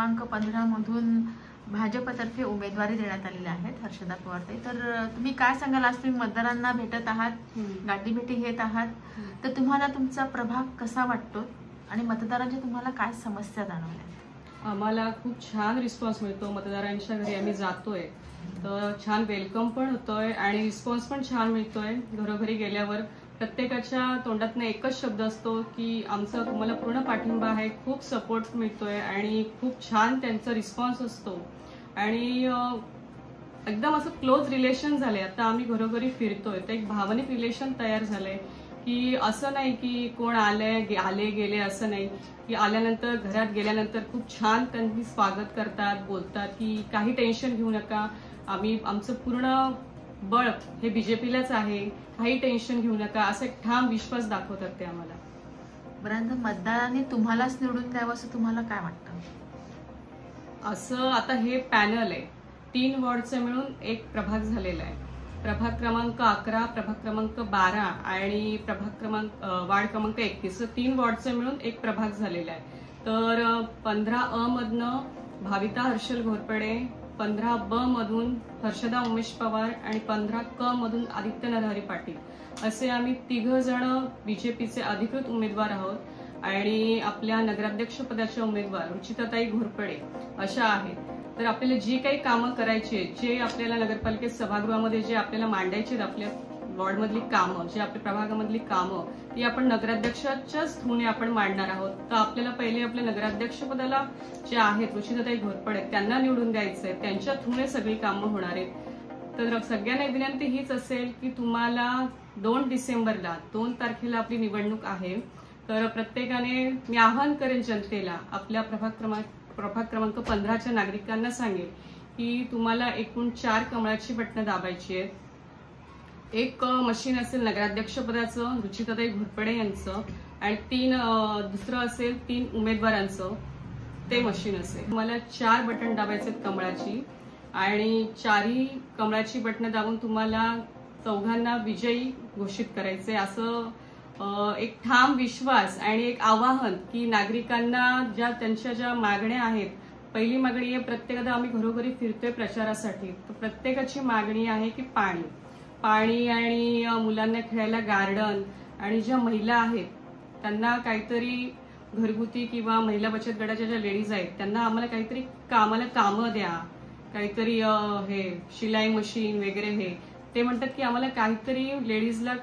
क्रमांक 15 मधून भाजपतर्फे उमेदवारी देण्यात आलेली आहेत हर्षदा पवारताई। तर तुम्ही काय सांगाल, आज तुम्ही मतदारांना भेटत आहात, गाठीभेटी घेत आहात, तर तुम्हाला तुमचा प्रभाग कसा वाटतो आणि मतदारांच्या तुम्हाला काय समस्या जाणवल्या? आम्हाला खूप छान रिस्पॉन्स मिळतो। मतदारांच्या घरी आम्ही जातोय तर छान वेलकम पण होतोय आणि रिस्पॉन्स पण छान मिळतोय। घरोघरी गेल्यावर प्रत्येकाच्या तोंडातून एकच शब्द असतो की आमचा तुम्हाला पूर्ण पाठिंबा आहे, खूप सपोर्ट मिळतोय आणि खूप छान त्यांचा रिस्पॉन्स असतो आणि एकदम असं क्लोज रिलेशन झाले। आता आम्ही घरोघरी फिरतोय तर एक भावनिक रिलेशन तयार झालंय की असं नाही की कोण आले गेले, असं नाही की आल्यानंतर घरात गेल्यानंतर खूप छान त्यांनी स्वागत करतात, बोलतात की काही टेन्शन घेऊ नका, आम्ही आमचं पूर्ण बळ हे बीजेपीलाच आहे, काही टेन्शन घेऊ नका, असं एक ठाम विश्वास दाखवतात ते आम्हाला। बरं, मतदारांनी तुम्हालाच निवडून द्यावं असं तुम्हाला काय वाटतं? असं आता हे पॅनल आहे, 3 वॉर्डचे मिळून एक प्रभाग झालेला आहे। प्रभाग क्रमांक 11, प्रभाग क्रमांक 12 आणि वार्ड क्रमांक 31, 3 वॉर्डचे मिळून एक प्रभाग झालेला आहे। तर 15 मधनं भाविता हर्षल घोरपडे, 15 मधून हर्षदा उमेश पवार आणि 15 मधून आदित्य नरहरी पाटील असे आम्ही 3 जण बीजेपीचे अधिकृत उमेदवार आहोत आणि आपल्या नगराध्यक्ष पदाच्या उमेदवार रुचिताताई घोरपडे अशा आहेत। तर आपल्याला जी काही कामं करायची आहेत, जे आपल्याला नगरपालिकेत सभागृहामध्ये जे आपल्याला मांडायची आहेत, आपल्या वॉर्डमधली कामं, जे आपल्या प्रभागामधली कामं, ती आपण नगराध्यक्षाच्याच थ्रूने आपण मांडणार आहोत। तर आपल्याला पहिले आपल्या नगराध्यक्ष पदाला जे आहेत रुचिताताई घोरपडे त्यांना निवडून द्यायचंय, त्यांच्या थ्रूने सगळी कामं होणार आहेत। तर सगळ्यांना विनंती हीच असेल की तुम्हाला 2 डिसेंबरला 2 तारखेला आपली निवडणूक आहे, तर प्रत्येकाने मी आवाहन करेन जनतेला, आपल्या प्रभाग क्रमांक 15च्या नागरिकांना सांगेल की तुम्हाला एकूण 4 कमळाची बटणं दाबायची आहेत। एक मशीन असेल नगराध्यक्ष पदाचं रुचिताताई घोरपडे यांचं आणि दुसरं असेल 3 उमेदवारांचं ते मशीन असेल। तुम्हाला 4 बटन दाबायचे आहेत कमळाची आणि 4ही कमळाची बटणं दाबून तुम्हाला 4घांना विजयी घोषित करायचे, असं एक ठाम विश्वास आणि एक आवाहन की नागरिकांना त्यांच्या ज्या मागण्या आहेत। पहिली मागणी आहे, प्रत्येकाला आम्ही घरोघरी फिरतोय प्रचारासाठी, तर प्रत्येकाची मागणी आहे की पाणी आणि मुलांना खेळायला गार्डन आणि ज्या महिला आहेत त्यांना काहीतरी घरगुती किंवा महिला बचत गटाच्या ज्या लेडीज आहेत त्यांना आम्हाला काहीतरी कामं द्या, काहीतरी हे शिलाई मशीन वगैरे हे ते म्हणतात की आम्हाला काहीतरी लेडीजला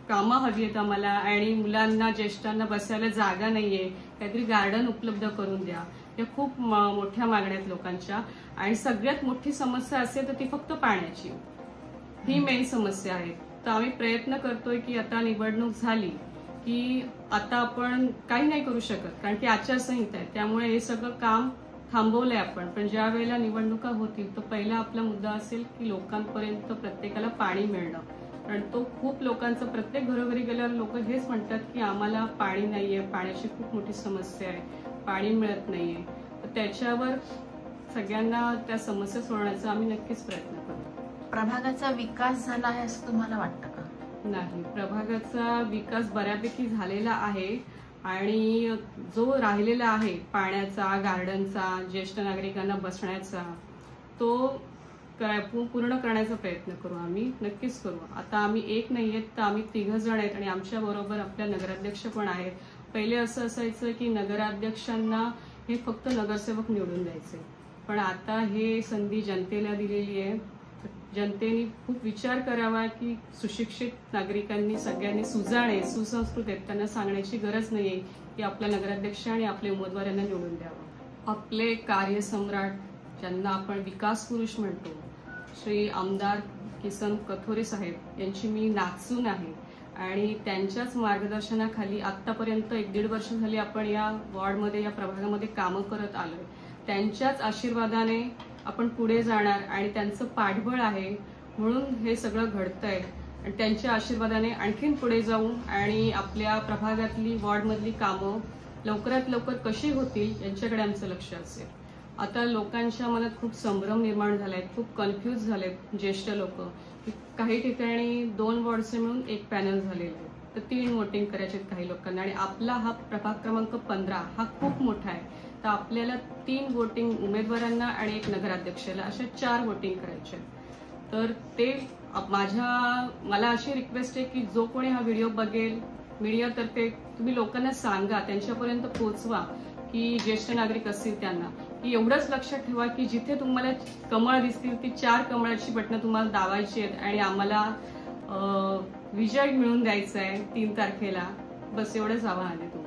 कामं हवी आहेत आम्हाला आणि मुलांना ज्येष्ठांना बसायला जागा नाहीये, काहीतरी गार्डन उपलब्ध करून द्या। या खूप मोठ्या मागण्या आहेत लोकांच्या आणि सगळ्यात मोठी समस्या असेल तर ती फक्त पाण्याची, ही मेन समस्या आहे। तर आम्ही प्रयत्न करतोय की आता निवडणूक झाली की आता आपण काही नाही करू शकत, कारण की आचारसंहिता आहे, त्यामुळे हे सगळं काम थांबवलंय आपण। पण ज्या वेळेला निवडणुका होतील तर पहिला आपला मुद्दा असेल की लोकांपर्यंत प्रत्येकाला पाणी मिळणं, कारण तो खूप लोकांचा प्रत्येक घरोघरी गेल्यावर लोक हेच म्हणतात की आम्हाला पाणी नाहीये, पाण्याची खूप मोठी समस्या आहे, पाणी मिळत नाहीये। तर त्याच्यावर सगळ्यांना त्या समस्या सोडवण्याचा आम्ही नक्कीच प्रयत्न करू। प्रभागाचा विकास झाला आहे असं तुम्हाला वाटतं का? नाही, प्रभागाचा विकास बऱ्यापैकी झालेला आहे आणि जो राहिलेला आहे पाण्याचा, गार्डनचा, ज्येष्ठ नागरिकांना बसण्याचा, तो पूर्ण करण्याचा प्रयत्न करू, आम्ही नक्कीच करू। आता आम्ही एक नाहीये तर आम्ही 3 जण आहेत आणि आमच्या बरोबर आपल्या नगराध्यक्ष पण आहेत। पहिले असं असायचं की नगराध्यक्षांना हे फक्त नगरसेवक निवडून द्यायचे, पण आता हे संधी जनतेला दिलेली आहे। जनतेने खूप विचार करावा की सुशिक्षित नागरिकांनी सगळ्यांनी सुजाणे सुसंस्कृत आहेत, त्यांना सांगण्याची गरज नाहीये की आपल्या नगराध्यक्ष आणि आपल्या उमेदवारांना निवडून द्यावं। आपले कार्यसम्राट ज्यांना आपण विकास पुरुष म्हणतो, श्री आमदार किसन कथोरे साहेब यांची मी नाचून आहे आणि त्यांच्याच मार्गदर्शनाखाली आतापर्यंत 1-1.5 वर्ष झाली आपण या वॉर्डमध्ये, या प्रभागामध्ये कामं करत आलोय। त्यांच्याच आशीर्वादाने आपण पुढे जाणार आणि त्यांचं पाठबळ आहे म्हणून हे सगळं घडतंय आणि त्यांच्या आशीर्वादाने आणखीन पुढे जाऊ आणि आपल्या प्रभागातली वॉर्डमधली कामं लवकरात लवकर कशी होतील यांच्याकडे आमचं लक्ष असेल। आता लोकांच्या मनात खूप संभ्रम निर्माण झालाय, खूप कन्फ्यूज झालेत ज्येष्ठ लोक। काही ठिकाणी 2 वॉर्डचे मिळून एक पॅनल झालेलं आहे, तर 3 वोटिंग करायचे काही लोकांना, आणि आपला हा प्रभाग क्रमांक 15 हा खूप मोठा आहे, तर आपल्याला 3 वोटिंग उमेदवारांना आणि 1 नगराध्यक्षाला अशा 4 वोटिंग करायचे. तर ते मला अशी रिक्वेस्ट आहे की जो कोणी हा व्हिडिओ बघेल मीडियातर्फे, तुम्ही लोकांना सांगा, त्यांच्यापर्यंत पोहोचवा की ज्येष्ठ नागरिक असतील त्यांना, की एवढंच लक्षात ठेवा की जिथे तुम्हाला कमळ दिसतील ती 4 कमळाची बटणं तुम्हाला दाबायची आहेत आणि आम्हाला विजय मिळवून द्यायचा आहे 3 तारखेला. बस एवढंच आवाहन आहे तुम्हाला.